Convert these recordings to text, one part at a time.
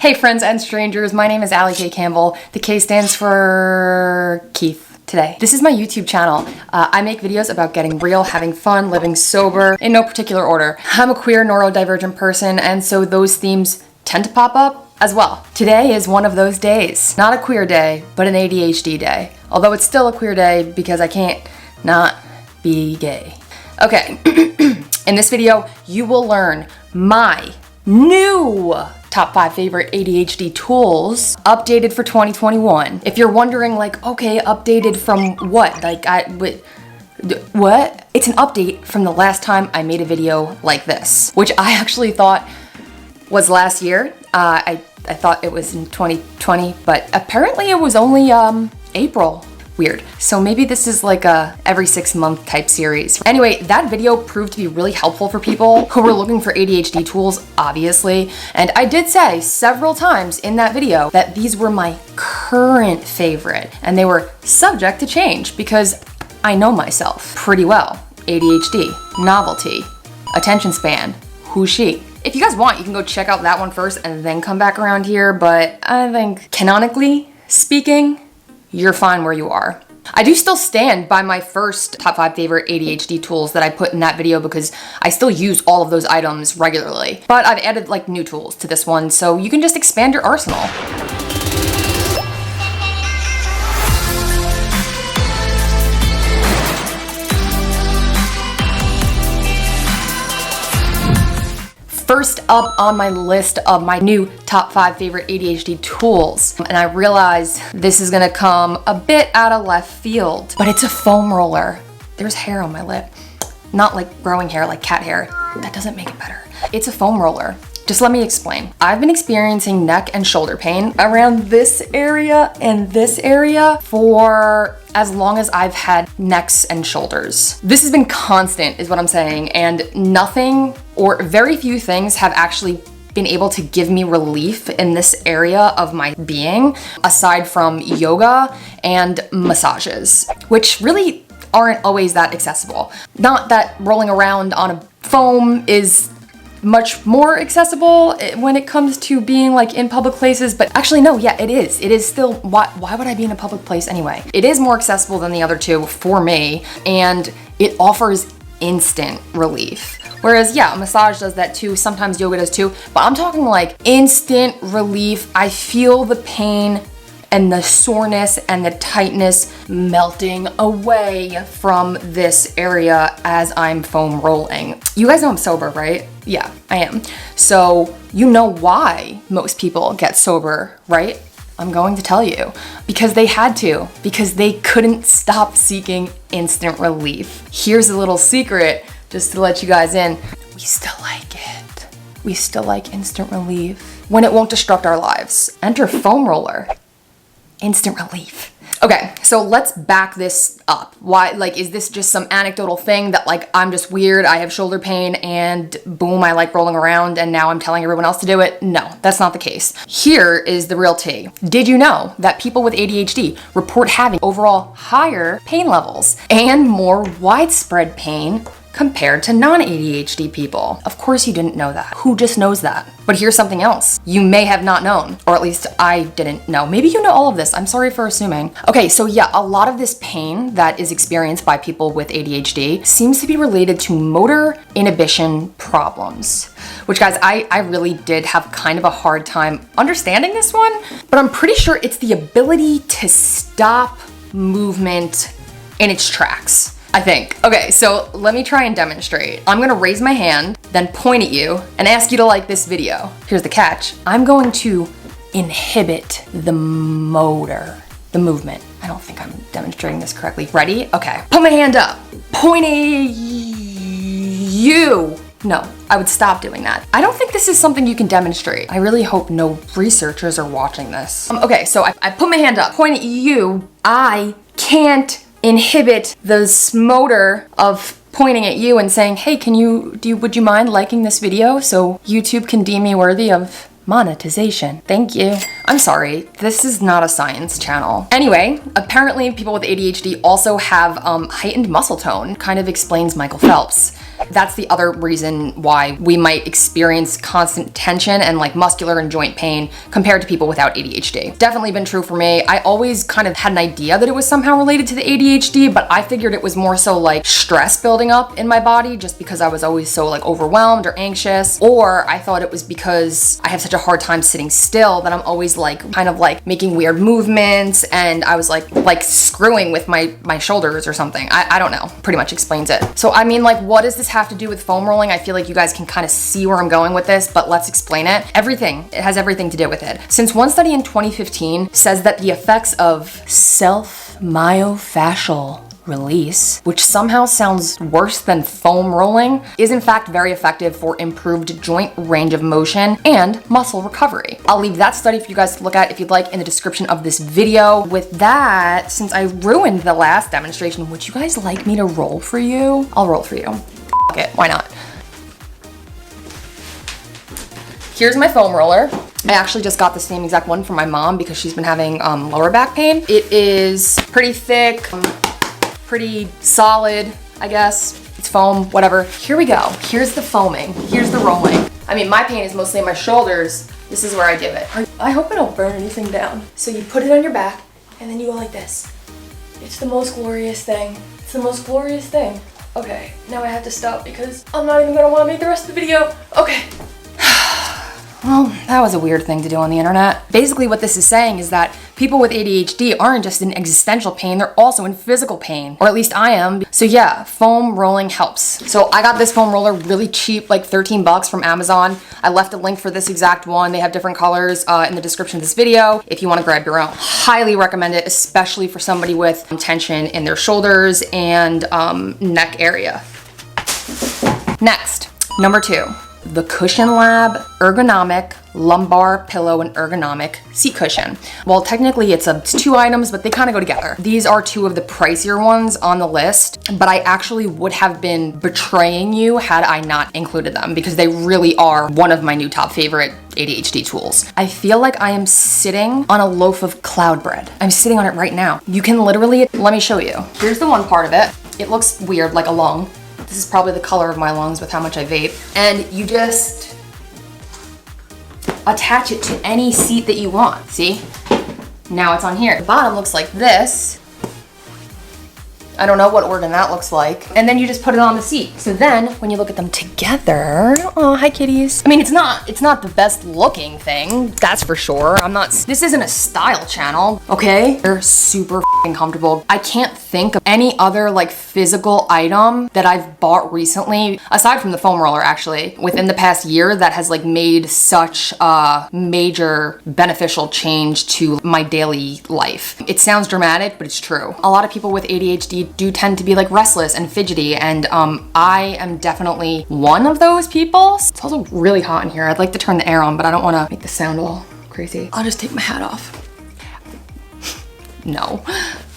Hey friends and strangers, my name is Allie K. Campbell. The K stands for Keith today. This is my YouTube channel. I make videos about getting real, having fun, living sober, in no particular order. I'm a queer neurodivergent person, and so those themes tend to pop up as well. Today is one of those days. Not a queer day, but an ADHD day. Although it's still a queer day because I can't not be gay. Okay, in this video, you will learn my new top 5 favorite ADHD tools updated for 2021. If you're wondering, like, okay, updated from what? Like, what? It's an update from the last time I made a video like this, which I actually thought was last year. I thought it was in 2020, but apparently it was only April. Weird. So maybe this is like a every 6-month type series. Anyway, that video proved to be really helpful for people who were looking for ADHD tools, obviously. And I did say several times in that video that these were my current favorite, and they were subject to change because I know myself pretty well. ADHD, novelty, attention span, who's she? If you guys want, you can go check out that one first and then come back around here, but I think canonically speaking, you're fine where you are. I do still stand by my first top 5 favorite ADHD tools that I put in that video because I still use all of those items regularly. But I've added like new tools to this one, so you can just expand your arsenal. First up on my list of my new top 5 favorite ADHD tools, and I realize this is gonna come a bit out of left field, but it's a foam roller. There's hair on my lip. Not like growing hair, like cat hair. That doesn't make it better. It's a foam roller. Just let me explain. I've been experiencing neck and shoulder pain around this area and this area for as long as I've had necks and shoulders. This has been constant, is what I'm saying, and nothing or very few things have actually been able to give me relief in this area of my being, aside from yoga and massages, which really aren't always that accessible. Not that rolling around on a foam is much more accessible when it comes to being like in public places, but actually no, yeah, it is. It is still, why would I be in a public place anyway? It is more accessible than the other two for me, and it offers instant relief. Whereas yeah, a massage does that too, sometimes yoga does too, but I'm talking like instant relief. I feel the pain and the soreness and the tightness melting away from this area as I'm foam rolling. You guys know I'm sober, right? Yeah, I am. So you know why most people get sober, right? I'm going to tell you. Because they had to. Because they couldn't stop seeking instant relief. Here's a little secret, just to let you guys in. We still like it. We still like instant relief when it won't disrupt our lives. Enter foam roller. Instant relief. Okay, so let's back this up. Why, like, is this just some anecdotal thing that like I'm just weird, I have shoulder pain, and boom, I like rolling around and now I'm telling everyone else to do it? No, that's not the case. Here is the real tea. Did you know that people with ADHD report having overall higher pain levels and more widespread pain compared to non-ADHD people? Of course you didn't know that. Who just knows that? But here's something else you may have not known, or at least I didn't know. Maybe you know all of this. I'm sorry for assuming. Okay, so yeah, a lot of this pain that is experienced by people with ADHD seems to be related to motor inhibition problems, which guys, I really did have kind of a hard time understanding this one, but I'm pretty sure it's the ability to stop movement in its tracks, I think. Okay, so let me try and demonstrate. I'm gonna raise my hand, then point at you, and ask you to like this video. Here's the catch. I'm going to inhibit the motor, the movement. I don't think I'm demonstrating this correctly. Ready? Okay. Put my hand up. Point at you. No, I would stop doing that. I don't think this is something you can demonstrate. I really hope no researchers are watching this. Okay, so I put my hand up, point at you. I can't inhibit the motor of pointing at you and saying, hey, would you mind liking this video so YouTube can deem me worthy of monetization? Thank you. I'm sorry, this is not a science channel. Anyway, apparently people with ADHD also have heightened muscle tone. Kind of explains Michael Phelps. That's the other reason why we might experience constant tension and like muscular and joint pain compared to people without ADHD. Definitely been true for me. I always kind of had an idea that it was somehow related to the ADHD, but I figured it was more so like stress building up in my body just because I was always so like overwhelmed or anxious, or I thought it was because I have such a hard time sitting still that I'm always like kind of like making weird movements, and I was like screwing with my shoulders or something. I don't know. Pretty much explains it. So I mean, like, what does this have to do with foam rolling? I feel like you guys can kind of see where I'm going with this, but let's explain it. Everything. It has everything to do with it. Since one study in 2015 says that the effects of self-myofascial release, which somehow sounds worse than foam rolling, is in fact very effective for improved joint range of motion and muscle recovery. I'll leave that study for you guys to look at if you'd like in the description of this video. With that, since I ruined the last demonstration, would you guys like me to roll for you? I'll roll for you. F it, why not? Here's my foam roller. I actually just got the same exact one from my mom because she's been having lower back pain. It is pretty thick, pretty solid, I guess. It's foam, whatever. Here we go. Here's the foaming. Here's the rolling. I mean, my pain is mostly in my shoulders. This is where I give it. I hope I don't burn anything down. So you put it on your back and then you go like this. It's the most glorious thing. It's the most glorious thing. Okay, now I have to stop because I'm not even gonna wanna make the rest of the video. Okay. Well, that was a weird thing to do on the internet. Basically what this is saying is that people with ADHD aren't just in existential pain, they're also in physical pain. Or at least I am. So yeah, foam rolling helps. So I got this foam roller really cheap, like 13 bucks from Amazon. I left a link for this exact one. They have different colors in the description of this video if you want to grab your own. Highly recommend it, especially for somebody with tension in their shoulders and neck area. Next, number 2. The Cushion Lab Ergonomic Lumbar Pillow and Ergonomic Seat Cushion. Well, technically it's 2 items, but they kind of go together. These are 2 of the pricier ones on the list, but I actually would have been betraying you had I not included them because they really are one of my new top favorite ADHD tools. I feel like I am sitting on a loaf of cloud bread. I'm sitting on it right now. You can literally, let me show you. Here's the one part of it. It looks weird, like a lung. This is probably the color of my lungs with how much I vape. And you just attach it to any seat that you want. See? Now it's on here. The bottom looks like this. I don't know what organ that looks like. And then you just put it on the seat. So then when you look at them together, oh, hi kitties. I mean, it's not the best looking thing, that's for sure. This isn't a style channel, okay? They're super f***ing comfortable. I can't think of any other like physical item that I've bought recently, aside from the foam roller actually, within the past year that has like made such a major beneficial change to my daily life. It sounds dramatic, but it's true. A lot of people with ADHD do tend to be like restless and fidgety, and I am definitely one of those people. It's also really hot in here. I'd like to turn the air on, but I don't want to make the sound all crazy. I'll just take my hat off. No.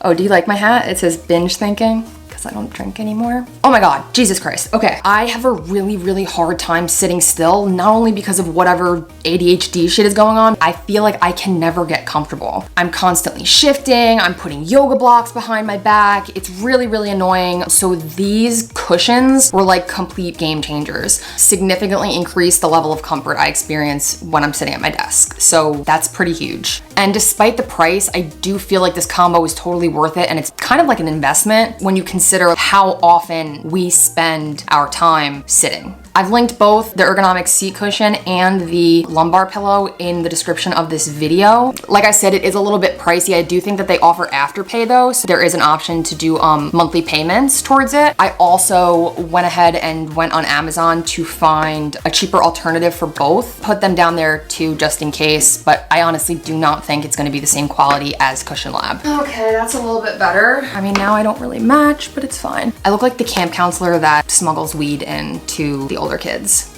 Oh, do you like my hat? It says binge thinking. Because I don't drink anymore. Oh my God, Jesus Christ. Okay, I have a really, really hard time sitting still, not only because of whatever ADHD shit is going on, I feel like I can never get comfortable. I'm constantly shifting, I'm putting yoga blocks behind my back. It's really, really annoying. So these cushions were like complete game changers. Significantly increased the level of comfort I experience when I'm sitting at my desk. So that's pretty huge. And despite the price, I do feel like this combo is totally worth it, and it's kind of like an investment when you consider how often we spend our time sitting. I've linked both the ergonomic seat cushion and the lumbar pillow in the description of this video. Like I said, it is a little bit pricey. I do think that they offer Afterpay though, so there is an option to do monthly payments towards it. I also went ahead and went on Amazon to find a cheaper alternative for both. Put them down there too, just in case, but I honestly do not think it's gonna be the same quality as Cushion Lab. Okay, that's a little bit better. I mean, now I don't really match, but it's fine. I look like the camp counselor that smuggles weed into the older kids.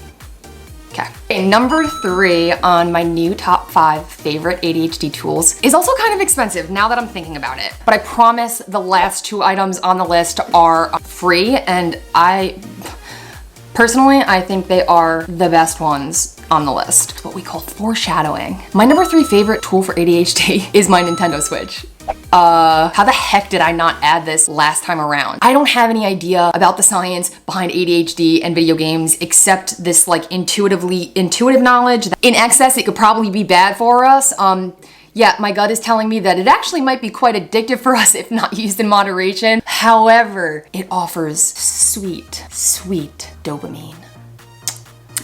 Okay, number 3 on my new top 5 favorite ADHD tools is also kind of expensive now that I'm thinking about it. But I promise the last 2 items on the list are free, and personally, I think they are the best ones on the list. It's what we call foreshadowing. My number 3 favorite tool for ADHD is my Nintendo Switch. How the heck did I not add this last time around? I don't have any idea about the science behind ADHD and video games except this like intuitive knowledge that in excess it could probably be bad for us. Yeah, my gut is telling me that it actually might be quite addictive for us if not used in moderation. However, it offers sweet, sweet dopamine.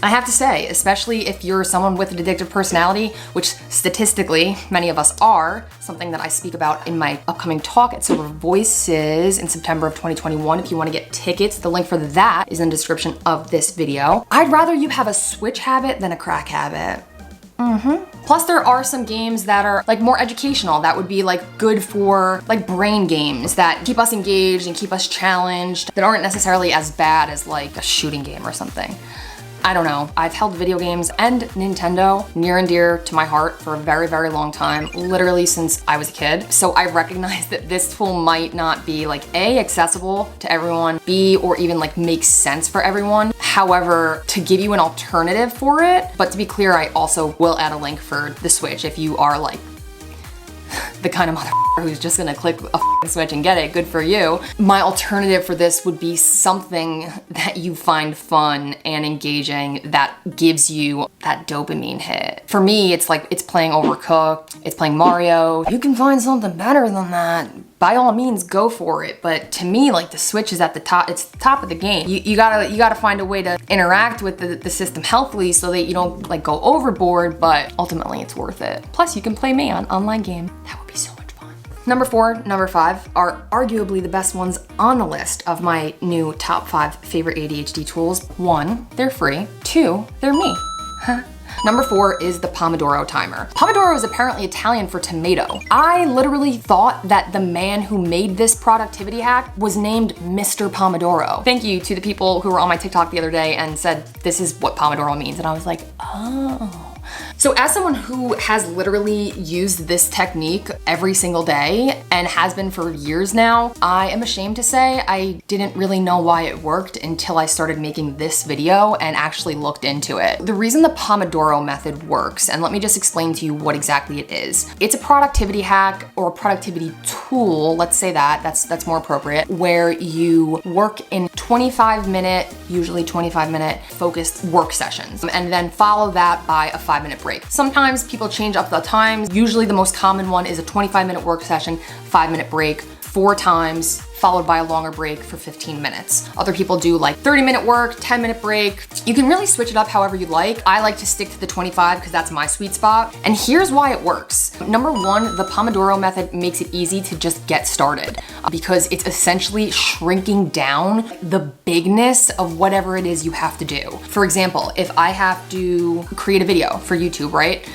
I have to say, especially if you're someone with an addictive personality, which statistically many of us are, something that I speak about in my upcoming talk at Silver Voices in September of 2021. If you want to get tickets, the link for that is in the description of this video. I'd rather you have a switch habit than a crack habit. Plus there are some games that are like more educational, that would be like good for like brain games that keep us engaged and keep us challenged, that aren't necessarily as bad as like a shooting game or something. I don't know. I've held video games and Nintendo near and dear to my heart for a very, very long time, literally since I was a kid. So I recognize that this tool might not be like A, accessible to everyone, B, or even like makes sense for everyone. However, to give you an alternative for it, but to be clear, I also will add a link for the Switch if you are like the kind of motherfucker who's just gonna click a switch and get it, good for you. My alternative for this would be something that you find fun and engaging that gives you that dopamine hit. For me, it's like, it's playing Overcooked, it's playing Mario. You can find something better than that, by all means, go for it. But to me, like the Switch is at the top, it's the top of the game. You gotta find a way to interact with the system healthily so that you don't like go overboard, but ultimately it's worth it. Plus you can play me on online game. That would be so much fun. Number 4, number 5 are arguably the best ones on the list of my new top 5 favorite ADHD tools. 1, they're free. 2, they're me. Number 4 is the Pomodoro timer. Pomodoro is apparently Italian for tomato. I literally thought that the man who made this productivity hack was named Mr. Pomodoro. Thank you to the people who were on my TikTok the other day and said, this is what Pomodoro means. And I was like, oh. So as someone who has literally used this technique every single day and has been for years now, I am ashamed to say I didn't really know why it worked until I started making this video and actually looked into it. The reason the Pomodoro method works, and let me just explain to you what exactly it is. It's a productivity hack or a productivity tool, let's say that's more appropriate, where you work in 25-minute, usually 25-minute focused work sessions, and then follow that by a 5-minute break. Sometimes people change up the times. Usually the most common one is a 25-minute work session, 5-minute break, 4 times, followed by a longer break for 15 minutes. Other people do like 30-minute work, 10-minute break. You can really switch it up however you like. I like to stick to the 25 because that's my sweet spot. And here's why it works. Number 1, the Pomodoro method makes it easy to just get started because it's essentially shrinking down the bigness of whatever it is you have to do. For example, if I have to create a video for YouTube, right?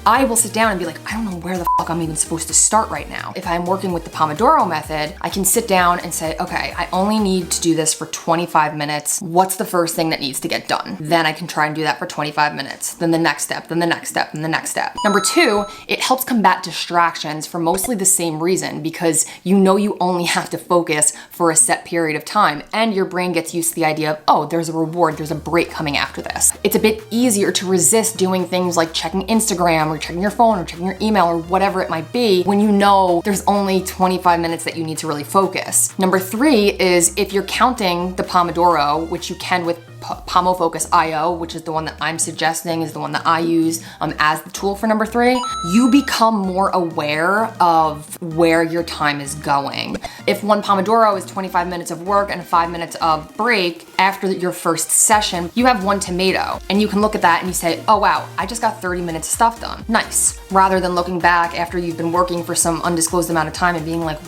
I will sit down and be like, I don't know where the fuck I'm even supposed to start right now. If I'm working with the Pomodoro method, I can sit down and say, okay, I only need to do this for 25 minutes. What's the first thing that needs to get done? Then I can try and do that for 25 minutes. Then the next step, then the next step, and the next step. Number 2, it helps combat distractions for mostly the same reason, because you know you only have to focus for a set period of time, and your brain gets used to the idea of, oh, there's a reward, there's a break coming after this. It's a bit easier to resist doing things like checking Instagram or checking your phone or checking your email or whatever it might be when you know there's only 25 minutes that you need to really focus. Number 3 is if you're counting the Pomodoro, which you can with PomoFocus.io, which is the one that I'm suggesting, is the one that I use as the tool for number 3, you become more aware of where your time is going. If one Pomodoro is 25 minutes of work and 5 minutes of break after your first session, you have 1 tomato, and you can look at that and you say, oh wow, I just got 30 minutes of stuff done. Nice. Rather than looking back after you've been working for some undisclosed amount of time and being like,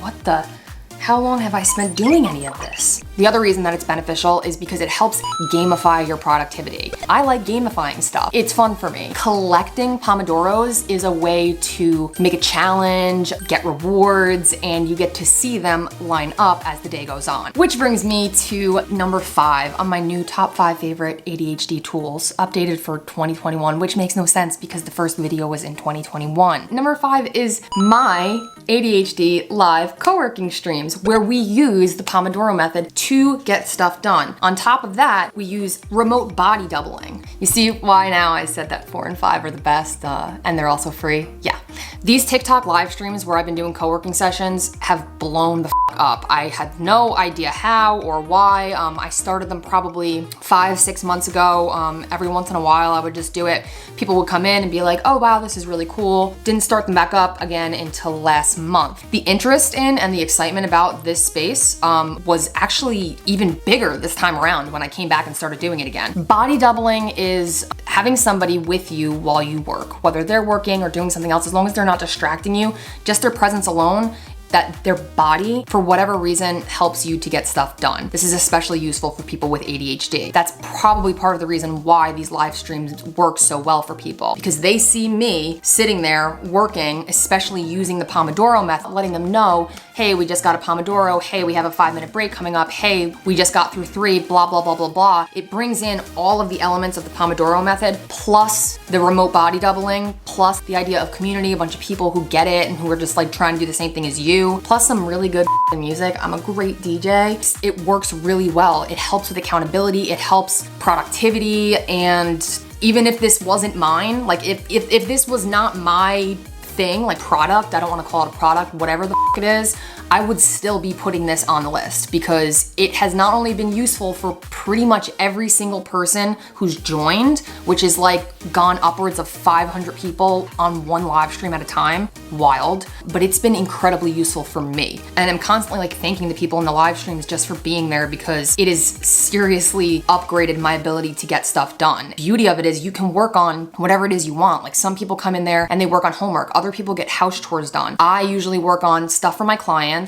how long have I spent doing any of this? The other reason that it's beneficial is because it helps gamify your productivity. I like gamifying stuff. It's fun for me. Collecting Pomodoros is a way to make a challenge, get rewards, and you get to see them line up as the day goes on. Which brings me to number 5 on my new top 5 favorite ADHD tools, updated for 2021, which makes no sense because the first video was in 2021. Number 5 is my ADHD live co-working streams, where we use the Pomodoro method to get stuff done. On top of that, we use remote body doubling. You see why now I said that 4 and 5 are the best, and they're also free? Yeah. These TikTok live streams where I've been doing co-working sessions have blown the up. I had no idea how or why. I started them probably 5-6 months ago. Every once in a while I would just do it. People would come in and be like, oh wow, this is really cool. Didn't start them back up again until last month. The interest in and the excitement about this space was actually even bigger this time around when I came back and started doing it again. Body doubling is having somebody with you while you work, whether they're working or doing something else, as long as they're not distracting you, just their presence alone, that their body, for whatever reason, helps you to get stuff done. This is especially useful for people with ADHD. That's probably part of the reason why these live streams work so well for people, because they see me sitting there working, especially using the Pomodoro method, letting them know, hey, we just got a Pomodoro, hey, we have a 5-minute break coming up, hey, we just got through 3, blah, blah, blah, blah, blah. It brings in all of the elements of the Pomodoro method, plus the remote body doubling, plus the idea of community, a bunch of people who get it and who are just like trying to do the same thing as you, plus some really good music. I'm a great DJ. It works really well. It helps with accountability, it helps productivity, and even if this wasn't mine, like if this was not my thing, like product, I don't want to call it a product, whatever the it is, I would still be putting this on the list because it has not only been useful for pretty much every single person who's joined, which is like gone upwards of 500 people on one live stream at a time, wild, but it's been incredibly useful for me. And I'm constantly like thanking the people in the live streams just for being there because it has seriously upgraded my ability to get stuff done. Beauty of it is you can work on whatever it is you want. Like some people come in there and they work on homework, other people get house chores done. I usually work on stuff for my clients,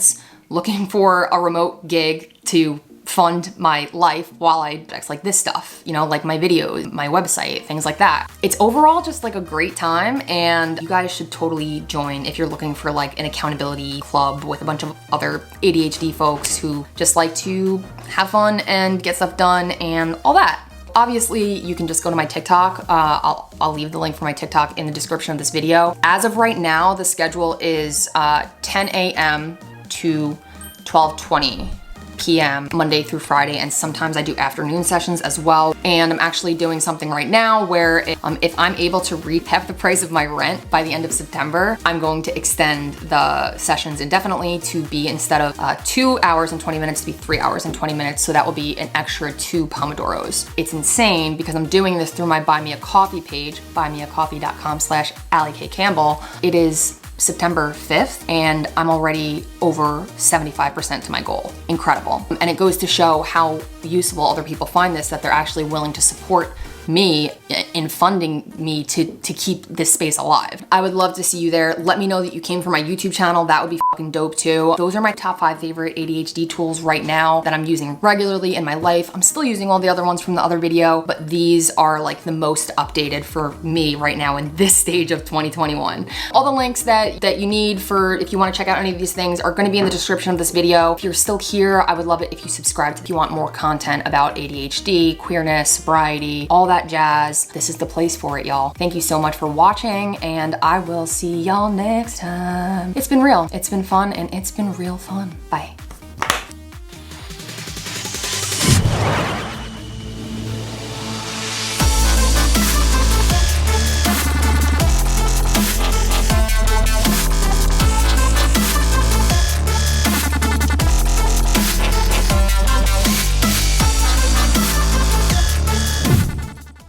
looking for a remote gig to fund my life while I like this stuff, you know, like my videos, my website, things like that. It's overall just like a great time, and you guys should totally join if you're looking for like an accountability club with a bunch of other ADHD folks who just like to have fun and get stuff done and all that. Obviously, you can just go to my TikTok. I'll leave the link for my TikTok in the description of this video. As of right now, the schedule is 10 a.m. to 12:20 p.m. Monday through Friday, and sometimes I do afternoon sessions as well. And I'm actually doing something right now where if I'm able to reap half the price of my rent by the end of September, I'm going to extend the sessions indefinitely to be, instead of 2 hours and 20 minutes, to be 3 hours and 20 minutes. So that will be an extra 2 Pomodoros. It's insane because I'm doing this through my Buy Me a Coffee page, buymeacoffee.com/AllieKCampbell. It is September 5th and I'm already over 75% to my goal. Incredible. And it goes to show how useful other people find this, that they're actually willing to support me in funding me to keep this space alive. I would love to see you there. Let me know that you came from my YouTube channel. That would be fucking dope too. Those are my top 5 favorite ADHD tools right now that I'm using regularly in my life. I'm still using all the other ones from the other video, but these are like the most updated for me right now in this stage of 2021. All the links that you need for if you want to check out any of these things are going to be in the description of this video. If you're still here, I would love it if you subscribe if you want more content about ADHD, queerness, sobriety, all that jazz. This is the place for it, y'all. Thank you so much for watching, and I will see y'all next time. It's been real, it's been fun, and it's been real fun. Bye.